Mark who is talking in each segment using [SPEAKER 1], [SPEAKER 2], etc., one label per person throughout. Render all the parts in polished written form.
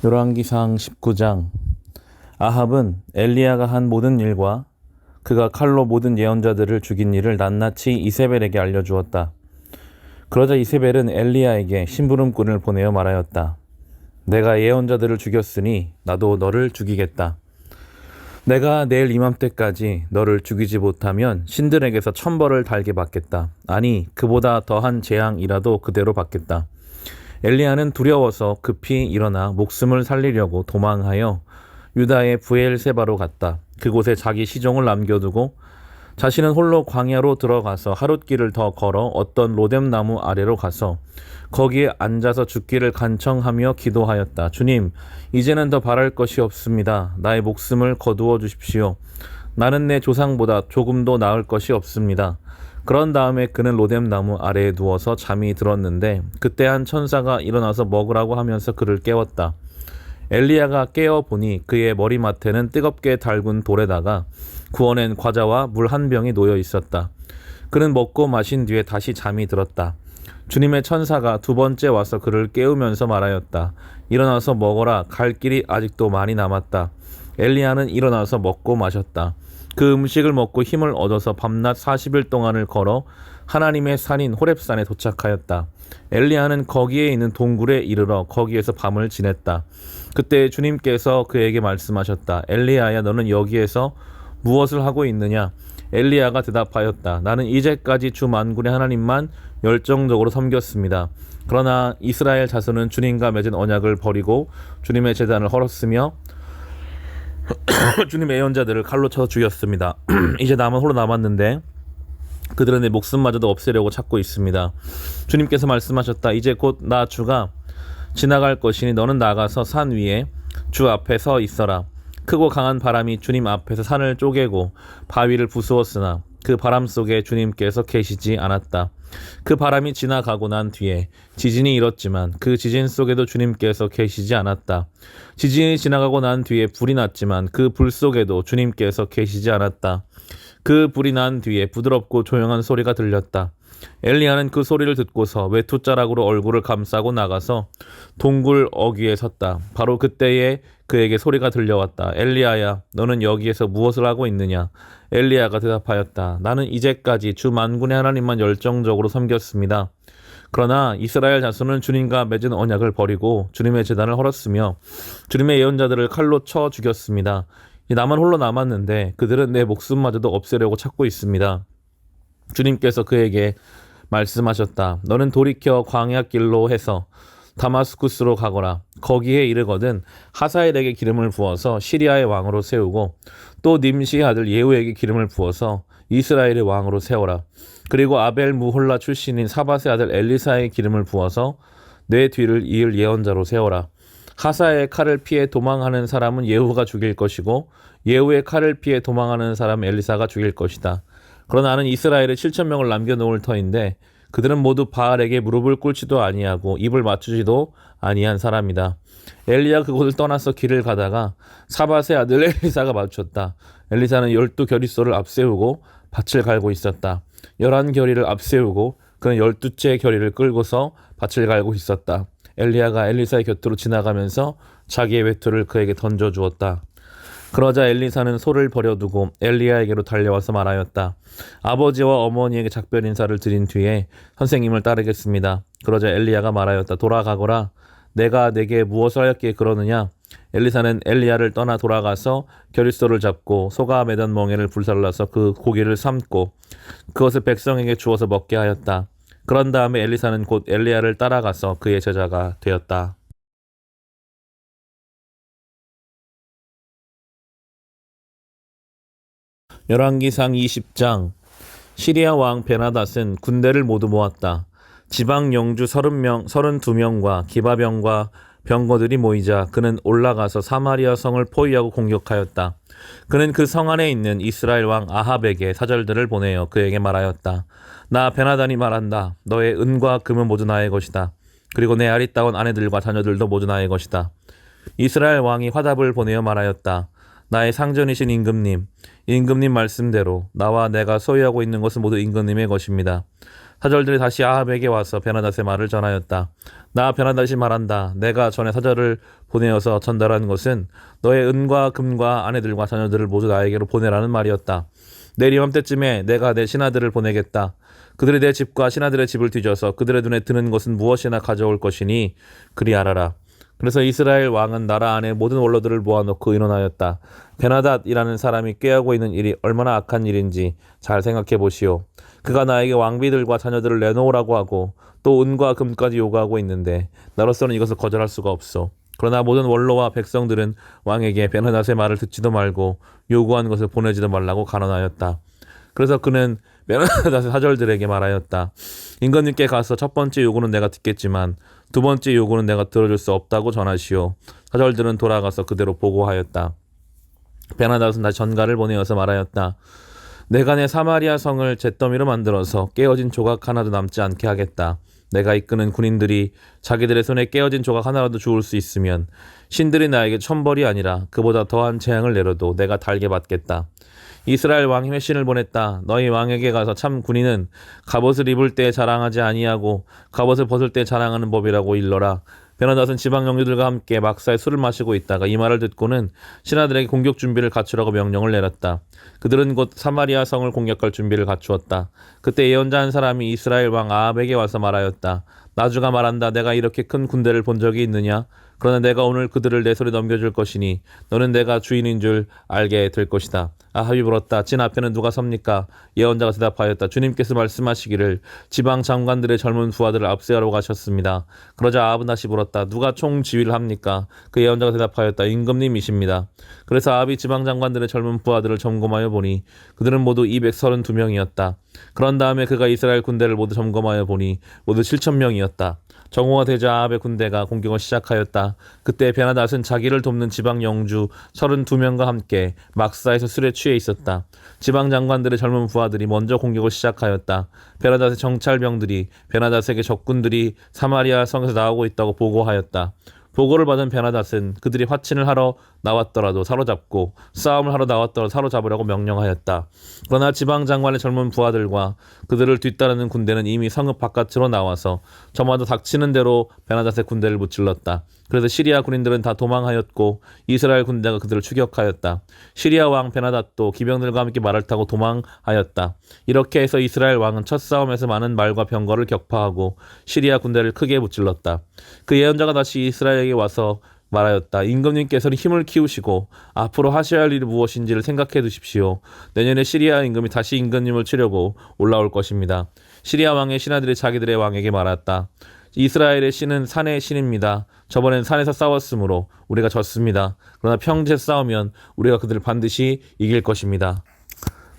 [SPEAKER 1] 열왕기상 19장. 아합은 엘리야가 한 모든 일과 그가 칼로 모든 예언자들을 죽인 일을 낱낱이 이세벨에게 알려주었다. 그러자 이세벨은 엘리야에게 심부름꾼을 보내어 말하였다. 내가 예언자들을 죽였으니 나도 너를 죽이겠다. 내가 내일 이맘때까지 너를 죽이지 못하면 신들에게서 천벌을 달게 받겠다. 아니, 그보다 더한 재앙이라도 그대로 받겠다. 엘리야는 두려워서 급히 일어나 목숨을 살리려고 도망하여 유다의 브엘세바로 갔다. 그곳에 자기 시종을 남겨두고 자신은 홀로 광야로 들어가서 하룻길을 더 걸어 어떤 로뎀나무 아래로 가서 거기에 앉아서 죽기를 간청하며 기도하였다. 주님, 이제는 더 바랄 것이 없습니다. 나의 목숨을 거두어 주십시오. 나는 내 조상보다 조금도 나을 것이 없습니다. 그런 다음에 그는 로뎀나무 아래에 누워서 잠이 들었는데 그때 한 천사가 일어나서 먹으라고 하면서 그를 깨웠다. 엘리야가 깨어보니 그의 머리맡에는 뜨겁게 달군 돌에다가 구워낸 과자와 물 한 병이 놓여 있었다. 그는 먹고 마신 뒤에 다시 잠이 들었다. 주님의 천사가 두 번째 와서 그를 깨우면서 말하였다. 일어나서 먹어라. 갈 길이 아직도 많이 남았다. 엘리야는 일어나서 먹고 마셨다. 그 음식을 먹고 힘을 얻어서 밤낮 40일 동안을 걸어 하나님의 산인 호렙산에 도착하였다. 엘리야는 거기에 있는 동굴에 이르러 거기에서 밤을 지냈다. 그때 주님께서 그에게 말씀하셨다. 엘리야야, 너는 여기에서 무엇을 하고 있느냐? 엘리야가 대답하였다. 나는 이제까지 주 만군의 하나님만 열정적으로 섬겼습니다. 그러나 이스라엘 자손은 주님과 맺은 언약을 버리고 주님의 제단을 헐었으며 주님의 예언자들을 칼로 쳐 죽였습니다. 이제 남은 홀로 남았는데 그들은 내 목숨마저도 없애려고 찾고 있습니다. 주님께서 말씀하셨다. 이제 곧 나 주가 지나갈 것이니 너는 나가서 산 위에 주 앞에 서 있어라. 크고 강한 바람이 주님 앞에서 산을 쪼개고 바위를 부수었으나 그 바람 속에 주님께서 계시지 않았다. 그 바람이 지나가고 난 뒤에 지진이 일었지만 그 지진 속에도 주님께서 계시지 않았다. 지진이 지나가고 난 뒤에 불이 났지만 그 불 속에도 주님께서 계시지 않았다. 그 불이 난 뒤에 부드럽고 조용한 소리가 들렸다. 엘리야는 그 소리를 듣고서 외투자락으로 얼굴을 감싸고 나가서 동굴 어귀에 섰다. 바로 그때에 그에게 소리가 들려왔다. 엘리야야, 너는 여기에서 무엇을 하고 있느냐? 엘리야가 대답하였다. 나는 이제까지 주 만군의 하나님만 열정적으로 섬겼습니다. 그러나 이스라엘 자손은 주님과 맺은 언약을 버리고 주님의 제단을 헐었으며 주님의 예언자들을 칼로 쳐 죽였습니다. 나만 홀로 남았는데 그들은 내 목숨마저도 없애려고 찾고 있습니다. 주님께서 그에게 말씀하셨다. 너는 돌이켜 광야길로 해서 다마스쿠스로 가거라. 거기에 이르거든 하사엘에게 기름을 부어서 시리아의 왕으로 세우고 또 님시의 아들 예후에게 기름을 부어서 이스라엘의 왕으로 세워라. 그리고 아벨 무홀라 출신인 사밧의 아들 엘리사의 기름을 부어서 내 뒤를 이을 예언자로 세워라. 하사의 칼을 피해 도망하는 사람은 예후가 죽일 것이고 예후의 칼을 피해 도망하는 사람은 엘리사가 죽일 것이다. 그러나 나는 이스라엘에 7,000명을 남겨놓을 터인데 그들은 모두 바알에게 무릎을 꿇지도 아니하고 입을 맞추지도 아니한 사람이다. 엘리야 그곳을 떠나서 길을 가다가 사밧의 아들 엘리사가 마주쳤다. 엘리사는 12겨릿소를 앞세우고 밭을 갈고 있었다. 11겨리를 앞세우고 그는 12째 겨리를 끌고서 밭을 갈고 있었다. 엘리야가 엘리사의 곁으로 지나가면서 자기의 외투를 그에게 던져주었다. 그러자 엘리사는 소를 버려두고 엘리야에게로 달려와서 말하였다. 아버지와 어머니에게 작별 인사를 드린 뒤에 선생님을 따르겠습니다. 그러자 엘리야가 말하였다. 돌아가거라. 내가 내게 무엇을 하였기에 그러느냐? 엘리사는 엘리야를 떠나 돌아가서 겨릿소를 잡고 소가 매던 멍에를 불살라서 그 고기를 삶고 그것을 백성에게 주어서 먹게 하였다. 그런 다음에 엘리사는 곧 엘리야를 따라가서 그의 제자가 되었다. 열왕기상 20장. 시리아 왕 베나닷은 군대를 모두 모았다. 지방 영주 32명과 기바병과 병거들이 모이자 그는 올라가서 사마리아 성을 포위하고 공격하였다. 그는 그 성 안에 있는 이스라엘 왕 아합에게 사절들을 보내어 그에게 말하였다. 나 베나단이 말한다. 너의 은과 금은 모두 나의 것이다. 그리고 내 아리따운 아내들과 자녀들도 모두 나의 것이다. 이스라엘 왕이 화답을 보내어 말하였다. 나의 상전이신 임금님 말씀대로 나와 내가 소유하고 있는 것은 모두 임금님의 것입니다. 사절들이 다시 아합에게 와서 베나닷의 말을 전하였다. 나 베나닷이 말한다. 내가 전에 사절을 보내어서 전달한 것은 너의 은과 금과 아내들과 자녀들을 모두 나에게로 보내라는 말이었다. 내일 이맘때쯤에 내가 내 신하들을 보내겠다. 그들이 내 집과 신하들의 집을 뒤져서 그들의 눈에 드는 것은 무엇이나 가져올 것이니 그리 알아라. 그래서 이스라엘 왕은 나라 안에 모든 원로들을 모아놓고 의논하였다. 베나닷이라는 사람이 꾀하고 있는 일이 얼마나 악한 일인지 잘 생각해 보시오. 그가 나에게 왕비들과 자녀들을 내놓으라고 하고 또 은과 금까지 요구하고 있는데 나로서는 이것을 거절할 수가 없어. 그러나 모든 원로와 백성들은 왕에게 베나닷의 말을 듣지도 말고 요구한 것을 보내지도 말라고 간언하였다. 그래서 그는 베나닷의 사절들에게 말하였다. 임금님께 가서 첫 번째 요구는 내가 듣겠지만 두 번째 요구는 내가 들어줄 수 없다고 전하시오. 사절들은 돌아가서 그대로 보고하였다. 베나닷은 다시 전가를 보내어서 말하였다. 내가 내 사마리아 성을 잿더미로 만들어서 깨어진 조각 하나도 남지 않게 하겠다. 내가 이끄는 군인들이 자기들의 손에 깨어진 조각 하나라도 주울 수 있으면 신들이 나에게 천벌이 아니라 그보다 더한 재앙을 내려도 내가 달게 받겠다. 이스라엘 왕이 회신을 보냈다. 너희 왕에게 가서 참 군인은 갑옷을 입을 때 자랑하지 아니하고 갑옷을 벗을 때 자랑하는 법이라고 일러라. 베나닷은 지방 영주들과 함께 막사에 술을 마시고 있다가 이 말을 듣고는 신하들에게 공격 준비를 갖추라고 명령을 내렸다. 그들은 곧 사마리아 성을 공격할 준비를 갖추었다. 그때 예언자 한 사람이 이스라엘 왕 아합에게 와서 말하였다. 나주가 말한다. 내가 이렇게 큰 군대를 본 적이 있느냐? 그러나 내가 오늘 그들을 내 손에 넘겨줄 것이니 너는 내가 주인인 줄 알게 될 것이다. 아합이 물었다. 진 앞에는 누가 섭니까? 예언자가 대답하였다. 주님께서 말씀하시기를 지방 장관들의 젊은 부하들을 압수하러 가셨습니다. 그러자 아합은 다시 물었다. 누가 총지휘를 합니까? 그 예언자가 대답하였다. 임금님이십니다. 그래서 아합이 지방 장관들의 젊은 부하들을 점검하여 보니 그들은 모두 232명이었다. 그런 다음에 그가 이스라엘 군대를 모두 점검하여 보니 모두 7,000명이었다. 정오가 되자 아합의 군대가 공격을 시작하였다. 그때 베나닷은 자기를 돕는 지방 영주 32명과 함께 막사에서 술에 취해 있었다. 지방 장관들의 젊은 부하들이 먼저 공격을 시작하였다. 베나닷의 정찰병들이 베나닷에게 적군들이 사마리아 성에서 나오고 있다고 보고하였다. 보고를 받은 베나닷은 그들이 화친을 하러 나왔더라도 사로잡고 싸움을 하러 나왔더라도 사로잡으라고 명령하였다. 그러나 지방 장관의 젊은 부하들과 그들을 뒤따르는 군대는 이미 성읍 바깥으로 나와서 저마다 닥치는 대로 베나닷의 군대를 무찔렀다. 그래서 시리아 군인들은 다 도망하였고 이스라엘 군대가 그들을 추격하였다. 시리아 왕 베나닷도 기병들과 함께 말을 타고 도망하였다. 이렇게 해서 이스라엘 왕은 첫 싸움에서 많은 말과 병거를 격파하고 시리아 군대를 크게 무찔렀다. 그 예언자가 다시 이스라엘에게 와서 말하였다. 임금님께서는 힘을 키우시고 앞으로 하셔야 할 일이 무엇인지를 생각해 두십시오. 내년에 시리아 임금이 다시 임금님을 치려고 올라올 것입니다. 시리아 왕의 신하들이 자기들의 왕에게 말했다. 이스라엘의 신은 산의 신입니다. 저번엔 산에서 싸웠으므로 우리가 졌습니다. 그러나 평지에 싸우면 우리가 그들을 반드시 이길 것입니다.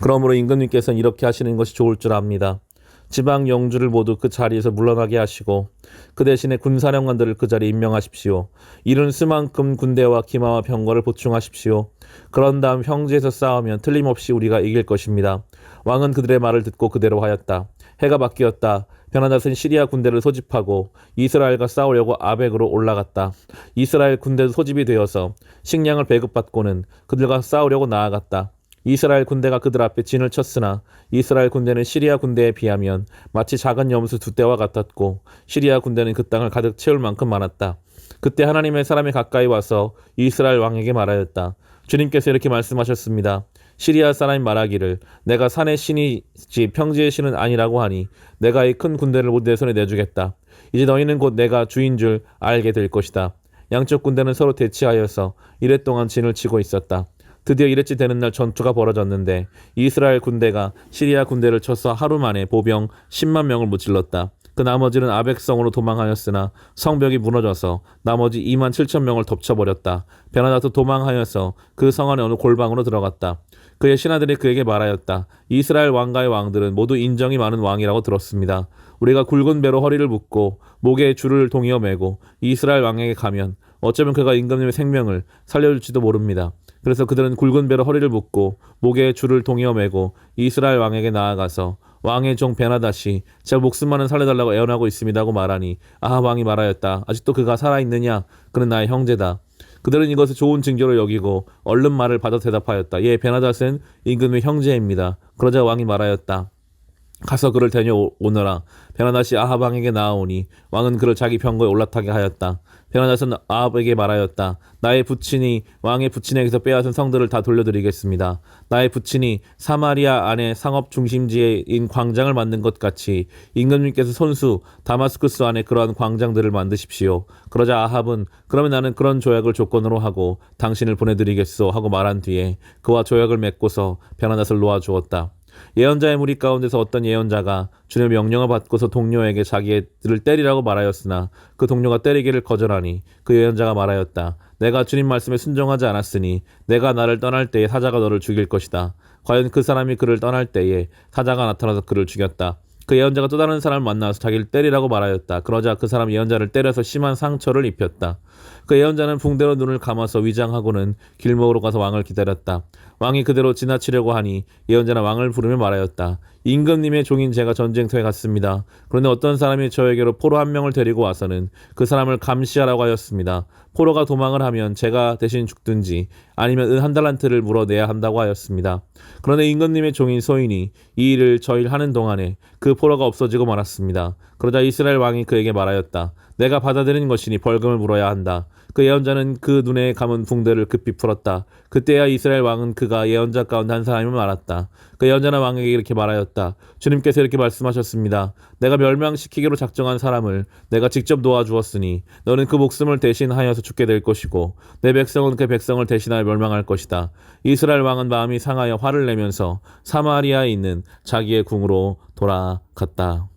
[SPEAKER 1] 그러므로 임금님께서는 이렇게 하시는 것이 좋을 줄 압니다. 지방 영주를 모두 그 자리에서 물러나게 하시고 그 대신에 군사령관들을 그 자리에 임명하십시오. 이른 수만큼 군대와 기마와 병거를 보충하십시오. 그런 다음 평지에서 싸우면 틀림없이 우리가 이길 것입니다. 왕은 그들의 말을 듣고 그대로 하였다. 해가 바뀌었다. 베나닷은 시리아 군대를 소집하고 이스라엘과 싸우려고 아벡으로 올라갔다. 이스라엘 군대도 소집이 되어서 식량을 배급받고는 그들과 싸우려고 나아갔다. 이스라엘 군대가 그들 앞에 진을 쳤으나 이스라엘 군대는 시리아 군대에 비하면 마치 작은 염소 두 떼와 같았고 시리아 군대는 그 땅을 가득 채울 만큼 많았다. 그때 하나님의 사람이 가까이 와서 이스라엘 왕에게 말하였다. 주님께서 이렇게 말씀하셨습니다. 시리아 사람이 말하기를 내가 산의 신이지 평지의 신은 아니라고 하니 내가 이 큰 군대를 모두 내 손에 내주겠다. 이제 너희는 곧 내가 주인 줄 알게 될 것이다. 양쪽 군대는 서로 대치하여서 이랫동안 진을 치고 있었다. 드디어 이랬지 되는 날 전투가 벌어졌는데 이스라엘 군대가 시리아 군대를 쳐서 하루 만에 보병 10만 명을 무찔렀다. 그 나머지는 아벡성으로 도망하였으나 성벽이 무너져서 나머지 2만 7천 명을 덮쳐버렸다. 베나닷도 도망하여서 그 성 안에 어느 골방으로 들어갔다. 그의 신하들이 그에게 말하였다. 이스라엘 왕가의 왕들은 모두 인정이 많은 왕이라고 들었습니다. 우리가 굵은 배로 허리를 묶고 목에 줄을 동이어 매고 이스라엘 왕에게 가면 어쩌면 그가 임금님의 생명을 살려줄지도 모릅니다. 그래서 그들은 굵은 배로 허리를 묶고 목에 줄을 동이어 매고 이스라엘 왕에게 나아가서 왕의 종 베나닷이 제 목숨만은 살려달라고 애원하고 있습니다고 말하니 아합 왕이 말하였다. 아직도 그가 살아있느냐? 그는 나의 형제다. 그들은 이것을 좋은 징조로 여기고 얼른 말을 받아 대답하였다. 예, 베나닷은 임금의 형제입니다. 그러자 왕이 말하였다. 가서 그를 데려오너라. 베나다시 아합 왕에게 나아오니 왕은 그를 자기 병거에 올라타게 하였다. 베나다스는 아합에게 말하였다. 나의 부친이 왕의 부친에게서 빼앗은 성들을 다 돌려드리겠습니다. 나의 부친이 사마리아 안에 상업 중심지인 광장을 만든 것 같이 임금님께서 손수 다마스쿠스 안에 그러한 광장들을 만드십시오. 그러자 아합은 그러면 나는 그런 조약을 조건으로 하고 당신을 보내드리겠소 하고 말한 뒤에 그와 조약을 맺고서 베나다스를 놓아주었다. 예언자의 무리 가운데서 어떤 예언자가 주님의 명령을 받고서 동료에게 자기들을 때리라고 말하였으나 그 동료가 때리기를 거절하니 그 예언자가 말하였다. 내가 주님 말씀에 순종하지 않았으니 내가 나를 떠날 때에 사자가 너를 죽일 것이다. 과연 그 사람이 그를 떠날 때에 사자가 나타나서 그를 죽였다. 그 예언자가 또 다른 사람을 만나서 자기를 때리라고 말하였다. 그러자 그 사람 예언자를 때려서 심한 상처를 입혔다. 그 예언자는 붕대로 눈을 감아서 위장하고는 길목으로 가서 왕을 기다렸다. 왕이 그대로 지나치려고 하니 예언자는 왕을 부르며 말하였다. 임금님의 종인 제가 전쟁터에 갔습니다. 그런데 어떤 사람이 저에게로 포로 한 명을 데리고 와서는 그 사람을 감시하라고 하였습니다. 포로가 도망을 하면 제가 대신 죽든지 아니면 은 한 달란트를 물어내야 한다고 하였습니다. 그런데 임금님의 종인 소인이 이 일을 저일 하는 동안에 그 포로가 없어지고 말았습니다. 그러자 이스라엘 왕이 그에게 말하였다. 내가 받아들인 것이니 벌금을 물어야 한다. 그 예언자는 그 눈에 감은 붕대를 급히 풀었다. 그때야 이스라엘 왕은 그가 예언자 가운데 한 사람임을 알았다. 그 예언자는 왕에게 이렇게 말하였다. 주님께서 이렇게 말씀하셨습니다. 내가 멸망시키기로 작정한 사람을 내가 직접 놓아주었으니 너는 그 목숨을 대신하여서 죽게 될 것이고 내 백성은 그 백성을 대신하여 멸망할 것이다. 이스라엘 왕은 마음이 상하여 화를 내면서 사마리아에 있는 자기의 궁으로 돌아갔다.